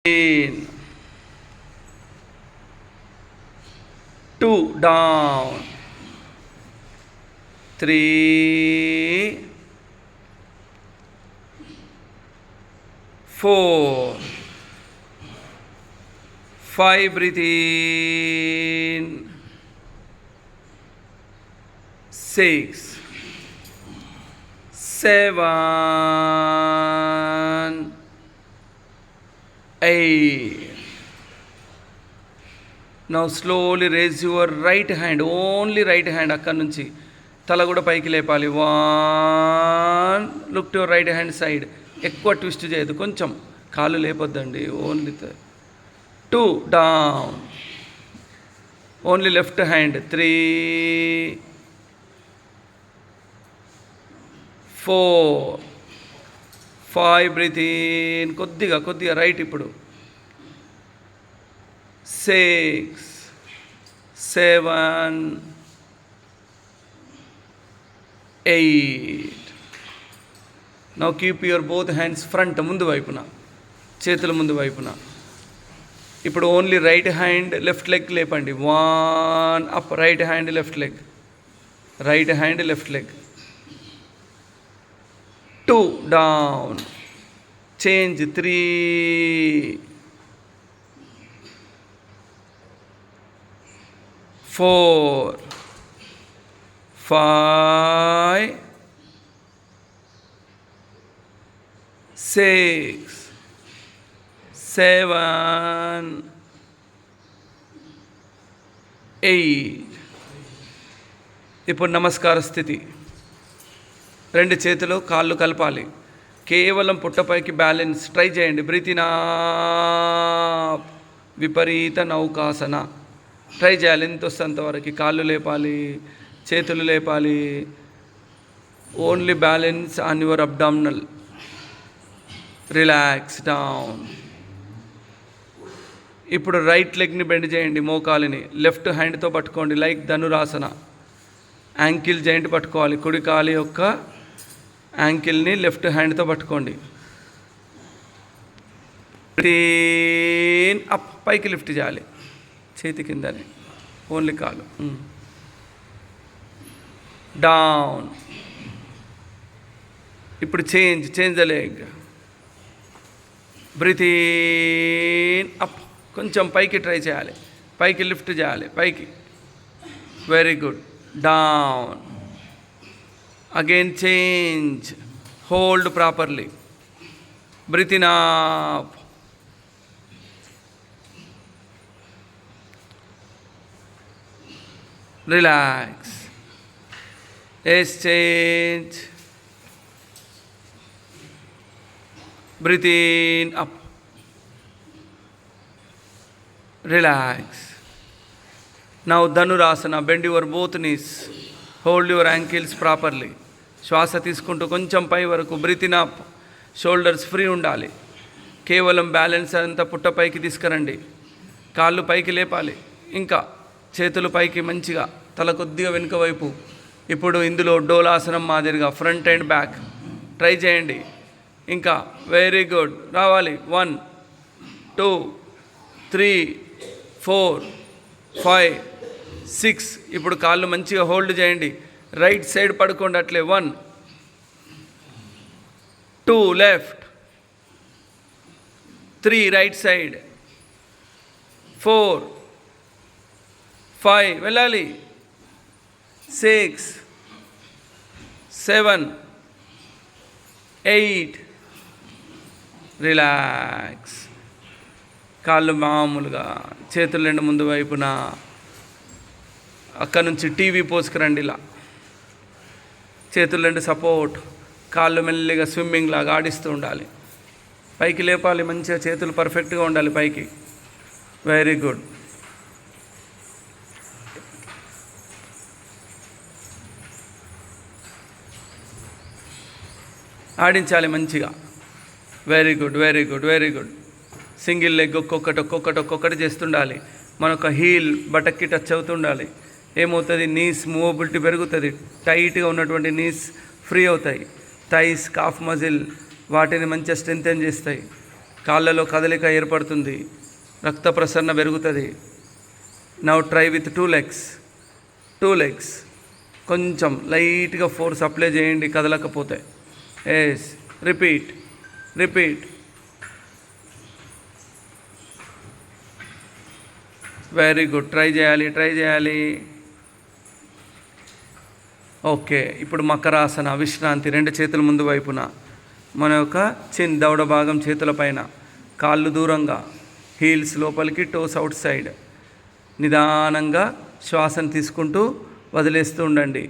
in, 2 down, 3, 4, 5, breathe in, 6, 7, 8. Now slowly raise your right hand, only right hand. అక్కడి నుంచి తల కూడా పైకి లేపాలి. 1, look to your right hand side. ఎక్కువ ట్విస్ట్ చేయదు, కొంచెం కాళ్ళు లేపొద్దండి. Only 2 down, only left hand. 3, 4, 5, breathe in, కొద్దిగా రైట్. ఇప్పుడు 6, 7, 8. Now keep your both hands front, ముందు వైపున, చేతుల ముందు వైపున. ఇప్పుడు only right hand left leg లేపండి. 1 up, right hand left leg, right hand left leg. 2 down, change. 3, 4, 5, 6, 7, 8. ఇప్పుడు నమస్కార స్థితి. 2 చేతులు కాళ్ళు కలపాలి. కేవలం పుట్టపైకి బ్యాలెన్స్ ట్రై చేయండి. బ్రీత్ ఇన్ అప్, విపరీత నౌకాసన ట్రై చేయాలి. ఎంత వస్తే అంతవరకు. కాళ్ళు లేపాలి, చేతులు లేపాలి. Only balance on your abdominal. Relax down. ఇప్పుడు రైట్ లెగ్ని బెండ్ చేయండి, మోకాలిని లెఫ్ట్ హ్యాండ్తో పట్టుకోండి, లైక్ ధనురాసన. యాంకిల్ జాయింట్ పట్టుకోవాలి. కుడి కాలి యొక్క యాంకిల్ని లెఫ్ట్ హ్యాండ్తో పట్టుకోండి. అప్, పైకి లిఫ్ట్ చేయాలి, చేతి కిందనే, ఓన్లీ కాలు. డౌన్. ఇప్పుడు change the leg. Breathe in up, కొంచెం పైకి ట్రై చేయాలి, పైకి లిఫ్ట్ చేయాలి, పైకి. Very good. Down. Again change. Hold properly. Breathe in up, relax. Exchange. Breathe in, up. Relax. Now Dhanurasana. Bend your both knees. Hold your ankles properly. శ్వాస తీసుకుంటూ కొంచెం పై వరకు. Breathe in up. Shoulders free ఉండాలి. కేవలం balance అంతా పుట్టపైకి తీసుకురండి. కాళ్ళు పైకి లేపాలి. ఇంకా చేతులు పైకి మంచిగా, తల కొద్దిగా వెనుక వైపు. ఇప్పుడు ఇందులో డోలాసనం మాదిరిగా ఫ్రంట్ అండ్ బ్యాక్ ట్రై చేయండి. ఇంకా వెరీ గుడ్, రావాలి. 1, 2, 3, 4, 5, 6. ఇప్పుడు కాళ్ళు మంచిగా హోల్డ్ చేయండి. రైట్ సైడ్ పడుకోండి అట్లే. 1, 2 లెఫ్ట్, 3 రైట్ సైడ్, 4, 5 వెళ్ళాలి, 6, 7, 8. రిలాక్స్. కాళ్ళు మామూలుగా, చేతులు 2 ముందు వైపున. అక్కడ నుంచి టీవీ పోసుకురండి ఇలా. చేతులు 2 సపోర్ట్. కాళ్ళు మెల్లిగా స్విమ్మింగ్ లాగా ఆడిస్తూ ఉండాలి. పైకి లేపాలి మంచిగా, చేతులు పర్ఫెక్ట్గా ఉండాలి పైకి. Very good. ఆడించాలి మంచిగా. Very good, very good, very good. Single leg ఒక్కొక్కటి చేస్తుండాలి. మనొక హీల్ బటక్కి టచ్ అవుతుండాలి. ఏమవుతుంది, నీస్ మూవబిలిటీ పెరుగుతుంది. టైట్గా ఉన్నటువంటి నీస్ ఫ్రీ అవుతాయి. థైస్, కాఫ్ మజిల్ వాటిని మంచిగా స్ట్రెంథెన్ చేస్తాయి. కాళ్ళలో కదలిక ఏర్పడుతుంది, రక్త ప్రసరణ పెరుగుతుంది. Now try with 2 legs. కొంచెం లైట్గా ఫోర్స్ అప్లై చేయండి కదలకపోతే. Yes, repeat. Very good. Try చేయాలి. ఓకే, ఇప్పుడు మకరాసన, విశ్రాంతి. 2 చేతుల ముందు వైపున, మన యొక్క దవడ భాగం చేతుల పైన, కాళ్ళు దూరంగా, హీల్స్ లోపలికి, టోస్ అవుట్ సైడ్. నిదానంగా శ్వాసను తీసుకుంటూ వదిలేస్తూ ఉండండి.